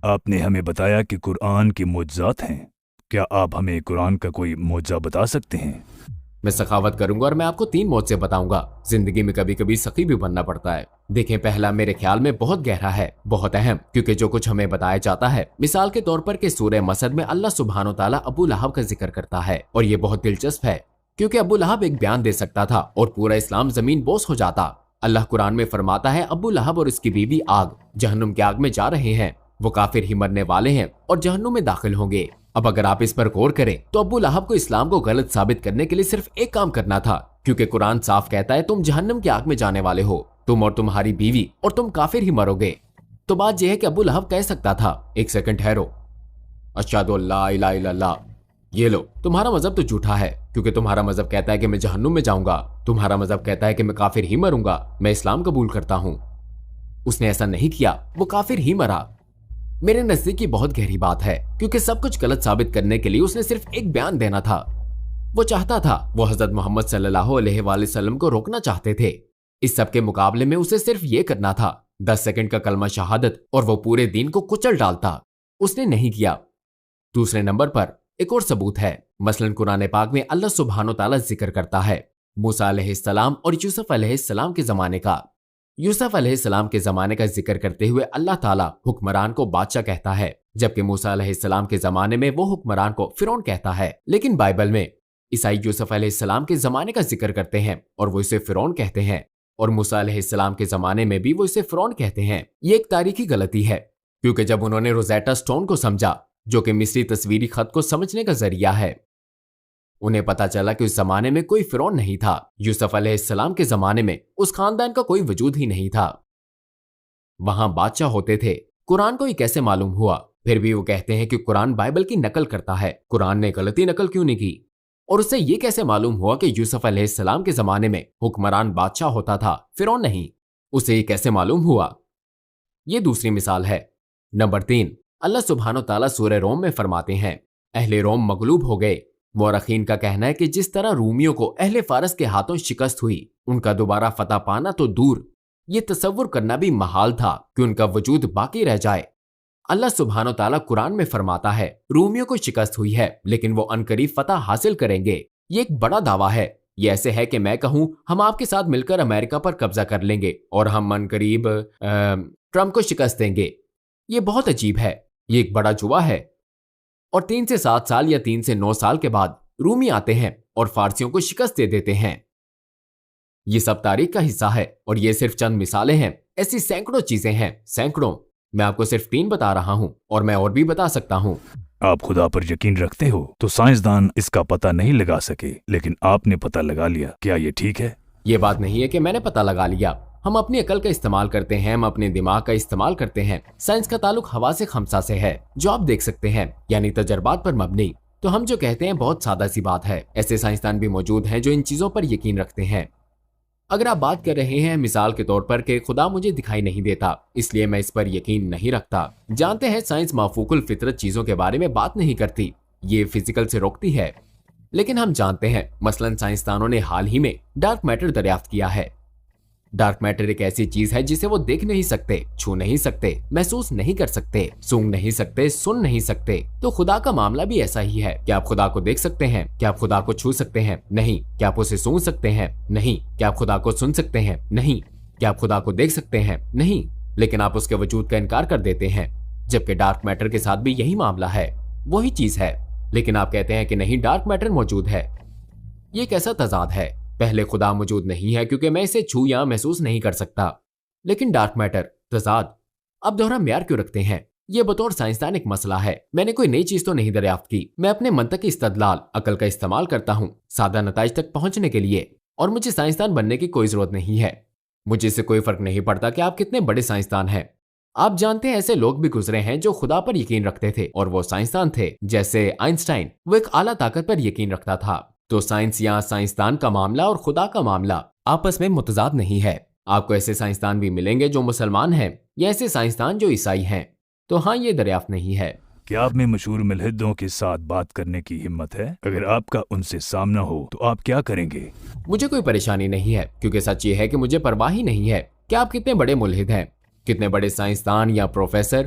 آپ نے ہمیں بتایا کہ قرآن کے معجزات ہیں، کیا آپ ہمیں قرآن کا کوئی معجزہ بتا سکتے ہیں؟ میں سخاوت کروں گا اور میں آپ کو 3 معجزے بتاؤں گا۔ زندگی میں کبھی کبھی سخی بھی بننا پڑتا ہے۔ دیکھیں، پہلا میرے خیال میں بہت گہرا ہے، بہت اہم، کیونکہ جو کچھ ہمیں بتایا جاتا ہے، مثال کے طور پر کہ سورہ مسد میں اللہ سبحانہ وتعالی ابو لہب کا ذکر کرتا ہے، اور یہ بہت دلچسپ ہے کیونکہ ابو لہب ایک بیان دے سکتا تھا اور پورا اسلام زمین بوس ہو جاتا۔ اللہ قرآن میں فرماتا ہے ابو لہب اور اس کی بیوی آگ، جہنم کی آگ میں جا رہے ہیں، وہ کافر ہی مرنے والے ہیں اور جہنم میں داخل ہوں گے۔ اب اگر آپ اس پر غور کریں تو ابو لہب کو اسلام کو غلط ثابت کرنے کے لیے صرف ایک کام کرنا تھا، کیونکہ قرآن صاف کہتا ہے تم جہنم کی آگ میں جانے والے ہو، تم اور تمہاری بیوی، اور تم کافر ہی مرو گے۔ تو بات یہ ہے کہ ابو لہب کہہ سکتا تھا ایک سیکنڈ ٹھہرو، اشہد ان لا الہ الا اللہ، یہ لو تمہارا مذہب تو جھوٹا ہے، کیونکہ تمہارا مذہب کہتا ہے کہ میں جہنم میں جاؤں گا، تمہارا مذہب کہتا ہے کہ میں کافر ہی مروں گا، میں اسلام قبول کرتا ہوں۔ اس نے ایسا نہیں کیا، وہ کافر ہی مرا۔ میرے نزدیک یہ بہت گہری بات ہے، کیونکہ سب کچھ غلط ثابت کرنے کے لیے اس نے صرف ایک بیان دینا تھا۔ وہ چاہتا تھا، وہ حضرت محمد صلی اللہ علیہ وآلہ وسلم کو روکنا چاہتے تھے۔ اس سب کے مقابلے میں اسے صرف یہ کرنا تھا، 10 سیکنڈ کا کلمہ شہادت، اور وہ پورے دین کو کچل ڈالتا۔ اس نے نہیں کیا۔ دوسرے نمبر پر ایک اور ثبوت ہے، مثلا قرآن پاک میں اللہ سبحانہ وتعالی ذکر کرتا ہے موسیٰ علیہ السلام اور یوسف علیہ السلام کے زمانے کا۔ یوسف علیہ السلام کے زمانے کا ذکر کرتے ہوئے اللہ تعالیٰ حکمران کو بادشاہ کہتا ہے، جبکہ موسیٰ علیہ السلام کے زمانے میں وہ حکمران کو فرعون کہتا ہے۔ لیکن بائبل میں عیسائی یوسف علیہ السلام کے زمانے کا ذکر کرتے ہیں اور وہ اسے فرعون کہتے ہیں، اور موسیٰ علیہ السلام کے زمانے میں بھی وہ اسے فرعون کہتے ہیں۔ یہ ایک تاریخی غلطی ہے، کیونکہ جب انہوں نے روزیٹا سٹون کو سمجھا، جو کہ مصری تصویری خط کو سمجھنے کا ذریعہ ہے، انہیں پتا چلا کہ اس زمانے میں کوئی فرعون نہیں تھا۔ یوسف علیہ السلام کے زمانے میں اس خاندان کا کوئی وجود ہی نہیں تھا، وہاں بادشاہ ہوتے تھے۔ قرآن کو یہ کیسے معلوم ہوا؟ پھر بھی وہ کہتے ہیں کہ قرآن بائبل کی نقل کرتا ہے، قرآن نے غلطی نقل کیوں نہیں کی؟ اور اسے یہ کیسے معلوم ہوا کہ یوسف علیہ السلام کے زمانے میں حکمران بادشاہ ہوتا تھا، فرعون نہیں؟ اسے یہ کیسے معلوم ہوا؟ یہ دوسری مثال ہے۔ نمبر 3، اللہ سبحانہ وتعالی سورہ روم میں فرماتے ہیں اہل روم مغلوب ہو گئے۔ مورخین کا کہنا ہے کہ جس طرح رومیوں کو اہل فارس کے ہاتھوں شکست ہوئی، ان کا دوبارہ فتح پانا تو دور، یہ تصور کرنا بھی محال تھا کہ ان کا وجود باقی رہ جائے۔ اللہ سبحانہ وتعالی قرآن میں فرماتا ہے رومیوں کو شکست ہوئی ہے، لیکن وہ عنقریب فتح حاصل کریں گے۔ یہ ایک بڑا دعویٰ ہے۔ یہ ایسے ہے کہ میں کہوں ہم آپ کے ساتھ مل کر امریکہ پر قبضہ کر لیں گے اور ہم عنقریب ٹرمپ کو شکست دیں گے۔ یہ بہت عجیب ہے، یہ ایک بڑا جوا ہے۔ اور 3 سے 7 سال یا 3 سے 9 سال کے بعد رومی آتے ہیں اور فارسیوں کو شکست دے دیتے ہیں۔ یہ سب تاریخ کا حصہ ہے، اور یہ صرف چند مثالیں ہیں، ایسی سینکڑوں چیزیں ہیں، سینکڑوں۔ میں آپ کو صرف 3 بتا رہا ہوں، اور میں اور بھی بتا سکتا ہوں۔ آپ خدا پر یقین رکھتے ہو تو سائنسدان اس کا پتہ نہیں لگا سکے، لیکن آپ نے پتہ لگا لیا، کیا یہ ٹھیک ہے؟ یہ بات نہیں ہے کہ میں نے پتہ لگا لیا۔ ہم اپنی عقل کا استعمال کرتے ہیں، ہم اپنے دماغ کا استعمال کرتے ہیں۔ سائنس کا تعلق حواس خمسہ سے ہے، جو آپ دیکھ سکتے ہیں، یعنی تجربات پر مبنی۔ تو ہم جو کہتے ہیں بہت سادہ سی بات ہے۔ ایسے سائنسدان بھی موجود ہیں جو ان چیزوں پر یقین رکھتے ہیں۔ اگر آپ بات کر رہے ہیں مثال کے طور پر کہ خدا مجھے دکھائی نہیں دیتا، اس لیے میں اس پر یقین نہیں رکھتا۔ جانتے ہیں سائنس مافوق الفطرت چیزوں کے بارے میں بات نہیں کرتی، یہ فزیکل سے روکتی ہے۔ لیکن ہم جانتے ہیں، مثلا سائنسدانوں نے حال ہی میں ڈارک میٹر دریافت کیا ہے۔ ڈارک میٹر ایک ایسی چیز ہے جسے وہ دیکھ نہیں سکتے، چھو نہیں سکتے، محسوس نہیں کر سکتے، سونگ نہیں سکتے، سن نہیں سکتے۔ تو خدا کا معاملہ بھی ایسا ہی ہے۔ کیا آپ خدا کو دیکھ سکتے ہیں؟ کیا آپ خدا کو چھو سکتے ہیں؟ نہیں۔ کیا آپ اسے سونگ سکتے ہیں؟ نہیں۔ کیا آپ خدا کو سن سکتے ہیں؟ نہیں۔ کیا آپ خدا کو دیکھ سکتے ہیں؟ نہیں۔ لیکن آپ اس کے وجود کا انکار کر دیتے ہیں، جبکہ ڈارک میٹر کے ساتھ بھی یہی معاملہ ہے، وہی چیز ہے، لیکن آپ کہتے ہیں کہ نہیں، ڈارک میٹر موجود ہے۔ یہ کیسا تضاد ہے؟ پہلے خدا موجود نہیں ہے کیونکہ میں اسے چھو یا محسوس نہیں کر سکتا، لیکن ڈارک میٹر، تضاد۔ اب دوہرا معیار کیوں رکھتے ہیں؟ یہ بطور سائنسدان ایک مسئلہ ہے۔ میں نے کوئی نئی چیز تو نہیں دریافت کی، میں اپنے منطقی استدلال، عقل کا استعمال کرتا ہوں سادہ نتائج تک پہنچنے کے لیے، اور مجھے سائنسدان بننے کی کوئی ضرورت نہیں ہے۔ مجھے اس سے کوئی فرق نہیں پڑتا کہ آپ کتنے بڑے سائنسدان ہیں۔ آپ جانتے ہیں ایسے لوگ بھی گزرے ہیں جو خدا پر یقین رکھتے تھے اور وہ سائنسدان تھے، جیسے آئنسٹائن، وہ ایک اعلیٰ طاقت پر یقین رکھتا تھا۔ تو سائنس یا سائنسدان کا معاملہ اور خدا کا معاملہ آپس میں متضاد نہیں ہے۔ آپ کو ایسے سائنسدان بھی ملیں گے جو مسلمان ہیں، یا ایسے سائنسدان جو عیسائی ہیں۔ تو ہاں، یہ دریافت نہیں ہے۔ کیا آپ میں مشہور ملحدوں کے ساتھ بات کرنے کی ہمت ہے؟ اگر آپ کا ان سے سامنا ہو تو آپ کیا کریں گے؟ مجھے کوئی پریشانی نہیں ہے، کیونکہ سچ یہ ہے کہ مجھے پرواہ ہی نہیں ہے کہ آپ کتنے بڑے ملحد ہیں، کتنے بڑے سائنسدان یا پروفیسر